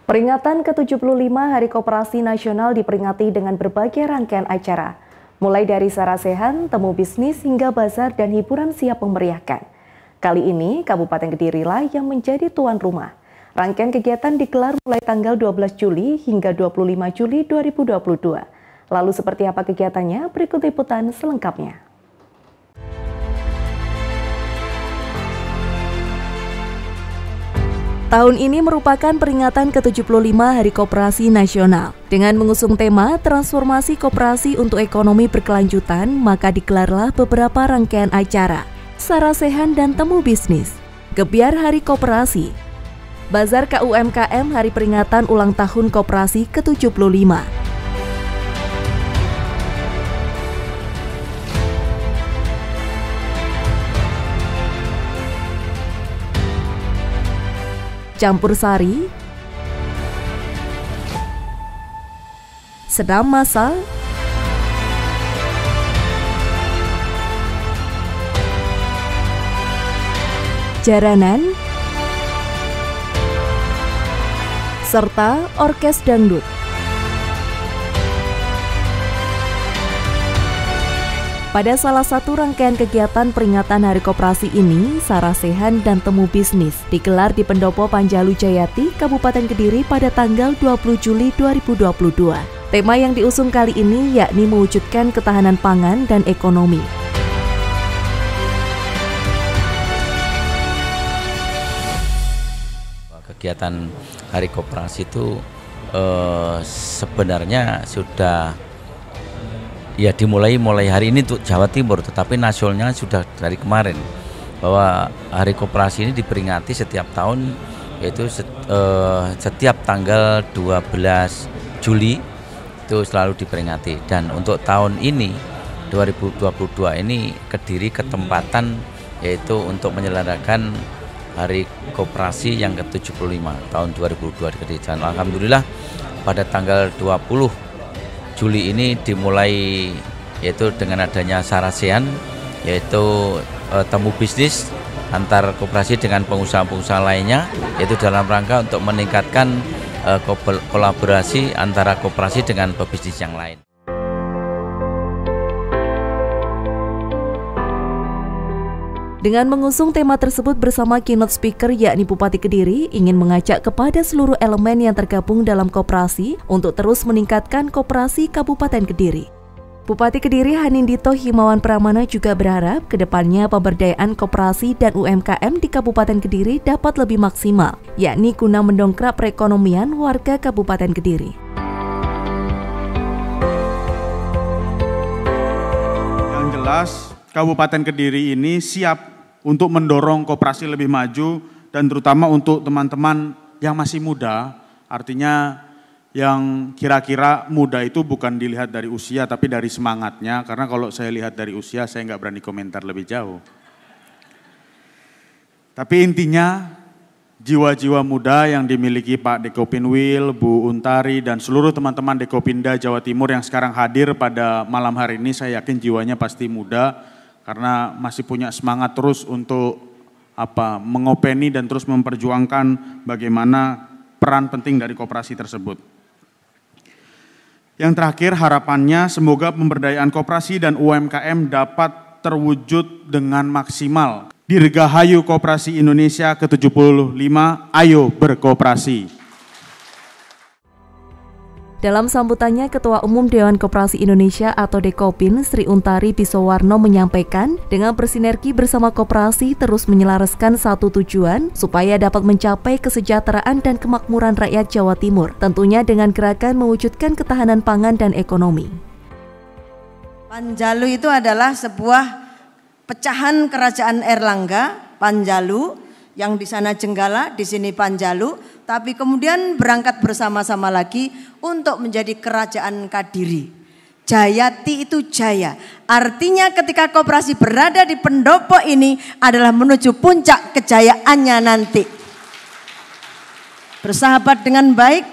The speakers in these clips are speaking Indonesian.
Peringatan ke-75 Hari Koperasi Nasional diperingati dengan berbagai rangkaian acara, mulai dari sarasehan, temu bisnis, hingga bazar dan hiburan siap memeriahkan. Kali ini, Kabupaten Kedirilah yang menjadi tuan rumah. Rangkaian kegiatan digelar mulai tanggal 12 Juli hingga 25 Juli 2022. Lalu seperti apa kegiatannya? Berikut liputan selengkapnya. Tahun ini merupakan peringatan ke-75 Hari Koperasi Nasional. Dengan mengusung tema Transformasi Koperasi untuk Ekonomi Berkelanjutan, maka digelarlah beberapa rangkaian acara, sarasehan dan temu bisnis, gebiar Hari Koperasi, Bazar KUMKM Hari Peringatan Ulang Tahun Koperasi ke-75. Campur sari, senam massal, jaranan, serta orkes dangdut. Pada salah satu rangkaian kegiatan peringatan Hari Koperasi ini, sarasehan dan temu bisnis digelar di Pendopo Panjalu Jayati, Kabupaten Kediri pada tanggal 20 Juli 2022. Tema yang diusung kali ini yakni mewujudkan ketahanan pangan dan ekonomi. Kegiatan Hari Koperasi itu sebenarnya sudah dimulai hari ini untuk Jawa Timur, tetapi nasionalnya sudah dari kemarin, bahwa Hari Koperasi ini diperingati setiap tahun, yaitu setiap tanggal 12 Juli itu selalu diperingati. Dan untuk tahun ini 2022 ini Kediri ketempatan yaitu untuk menyelenggarakan Hari Koperasi yang ke-75 tahun 2022 di Kediri. Dan alhamdulillah pada tanggal 20 Juli ini dimulai yaitu dengan adanya sarasehan, yaitu temu bisnis antar koperasi dengan pengusaha-pengusaha lainnya, yaitu dalam rangka untuk meningkatkan kolaborasi antara koperasi dengan pebisnis yang lain. Dengan mengusung tema tersebut bersama keynote speaker yakni Bupati Kediri ingin mengajak kepada seluruh elemen yang tergabung dalam koperasi untuk terus meningkatkan koperasi Kabupaten Kediri. Bupati Kediri Hanindito Himawan Pramana juga berharap kedepannya pemberdayaan koperasi dan UMKM di Kabupaten Kediri dapat lebih maksimal, yakni guna mendongkrak perekonomian warga Kabupaten Kediri. Yang jelas, Kabupaten Kediri ini siap untuk mendorong koperasi lebih maju, dan terutama untuk teman-teman yang masih muda, artinya yang kira-kira muda itu bukan dilihat dari usia tapi dari semangatnya, karena kalau saya lihat dari usia saya nggak berani komentar lebih jauh. Tapi intinya jiwa-jiwa muda yang dimiliki Pak Dekopinwil, Bu Untari, dan seluruh teman-teman Dekopinda Jawa Timur yang sekarang hadir pada malam hari ini, saya yakin jiwanya pasti muda, karena masih punya semangat terus untuk mengopeni dan terus memperjuangkan bagaimana peran penting dari koperasi tersebut. Yang terakhir, harapannya semoga pemberdayaan koperasi dan UMKM dapat terwujud dengan maksimal. Dirgahayu Koperasi Indonesia ke-75, ayo berkoperasi. Dalam sambutannya, Ketua Umum Dewan Koperasi Indonesia atau Dekopin, Sri Untari Bisowarno menyampaikan, dengan bersinergi bersama koperasi terus menyelaraskan satu tujuan supaya dapat mencapai kesejahteraan dan kemakmuran rakyat Jawa Timur, tentunya dengan gerakan mewujudkan ketahanan pangan dan ekonomi. Panjalu itu adalah sebuah pecahan kerajaan Erlangga, Panjalu, yang di sana Jenggala, di sini Panjalu, tapi kemudian berangkat bersama-sama lagi untuk menjadi kerajaan Kadiri. Jayati itu jaya, artinya ketika koperasi berada di pendopo ini adalah menuju puncak kejayaannya nanti. Bersahabat dengan baik,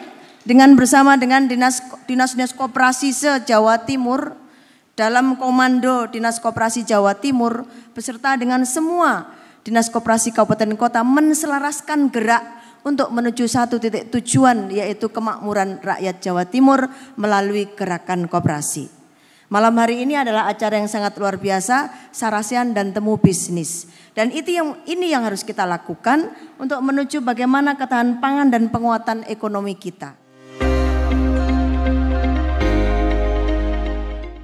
bersama dengan dinas koperasi se-Jawa Timur, dalam komando Dinas Koperasi Jawa Timur, beserta dengan semua Dinas Koperasi Kabupaten Kota menselaraskan gerak untuk menuju satu titik tujuan, yaitu kemakmuran rakyat Jawa Timur melalui gerakan koperasi. Malam hari ini adalah acara yang sangat luar biasa, Sarasehan dan Temu Bisnis. Dan ini yang harus kita lakukan untuk menuju bagaimana ketahanan pangan dan penguatan ekonomi kita.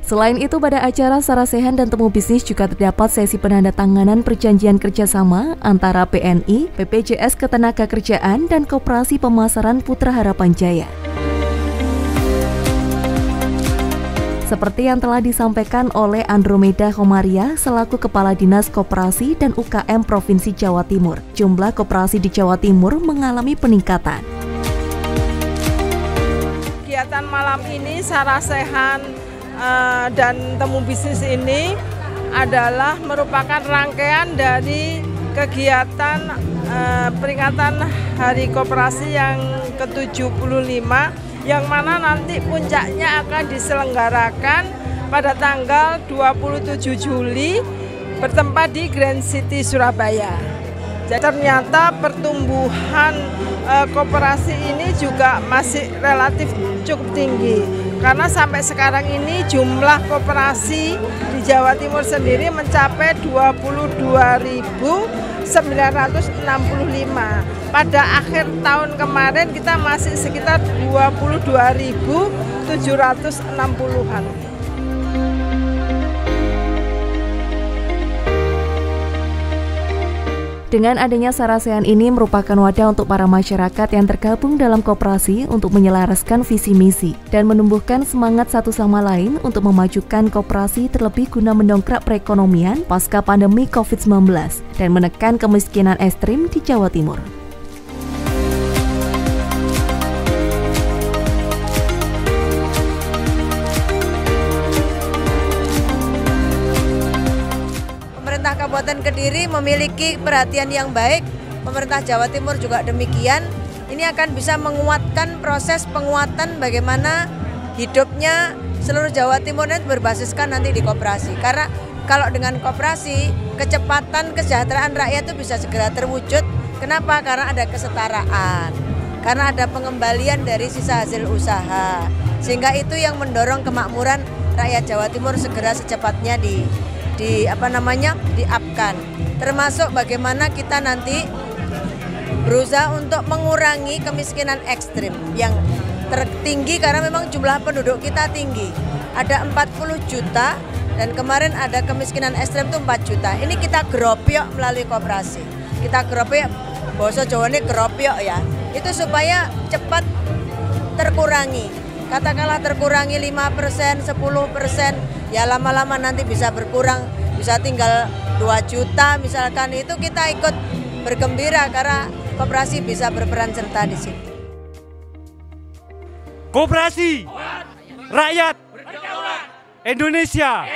Selain itu, pada acara Sarasehan dan Temu Bisnis juga terdapat sesi penandatanganan perjanjian kerjasama antara PNI, BPJS Ketenagakerjaan, dan Koperasi Pemasaran Putra Harapan Jaya. Seperti yang telah disampaikan oleh Andromeda Khomaria selaku Kepala Dinas Koperasi dan UKM Provinsi Jawa Timur, jumlah koperasi di Jawa Timur mengalami peningkatan. Kegiatan malam ini Sarasehan dan Temu Bisnis ini adalah merupakan rangkaian dari kegiatan peringatan Hari Koperasi yang ke-75, yang mana nanti puncaknya akan diselenggarakan pada tanggal 27 Juli bertempat di Grand City Surabaya. Jadi ternyata pertumbuhan koperasi ini juga masih relatif cukup tinggi, karena sampai sekarang ini jumlah koperasi di Jawa Timur sendiri mencapai 22.965. Pada akhir tahun kemarin kita masih sekitar 22.760-an. Dengan adanya Sarasehan ini merupakan wadah untuk para masyarakat yang tergabung dalam koperasi untuk menyelaraskan visi misi dan menumbuhkan semangat satu sama lain untuk memajukan koperasi, terlebih guna mendongkrak perekonomian pasca pandemi COVID-19 dan menekan kemiskinan ekstrim di Jawa Timur. Pemerintah Kabupaten Kediri memiliki perhatian yang baik, pemerintah Jawa Timur juga demikian. Ini akan bisa menguatkan proses penguatan bagaimana hidupnya seluruh Jawa Timur ini berbasiskan nanti di koperasi. Karena kalau dengan koperasi, kecepatan kesejahteraan rakyat itu bisa segera terwujud. Kenapa? Karena ada kesetaraan, karena ada pengembalian dari sisa hasil usaha. Sehingga itu yang mendorong kemakmuran rakyat Jawa Timur segera secepatnya diupkan. Termasuk bagaimana kita nanti berusaha untuk mengurangi kemiskinan ekstrim yang tertinggi, karena memang jumlah penduduk kita tinggi. Ada 40 juta dan kemarin ada kemiskinan ekstrim itu 4 juta. Ini kita geropyok melalui koperasi. Kita geropyok, bahasa Jawa ini geropyok ya. Itu supaya cepat terkurangi. Katakanlah terkurangi 5%, 10%, ya lama-lama nanti bisa berkurang, bisa tinggal 2 juta misalkan. Itu kita ikut bergembira karena koperasi bisa berperan serta di situ. Koperasi, rakyat, Indonesia.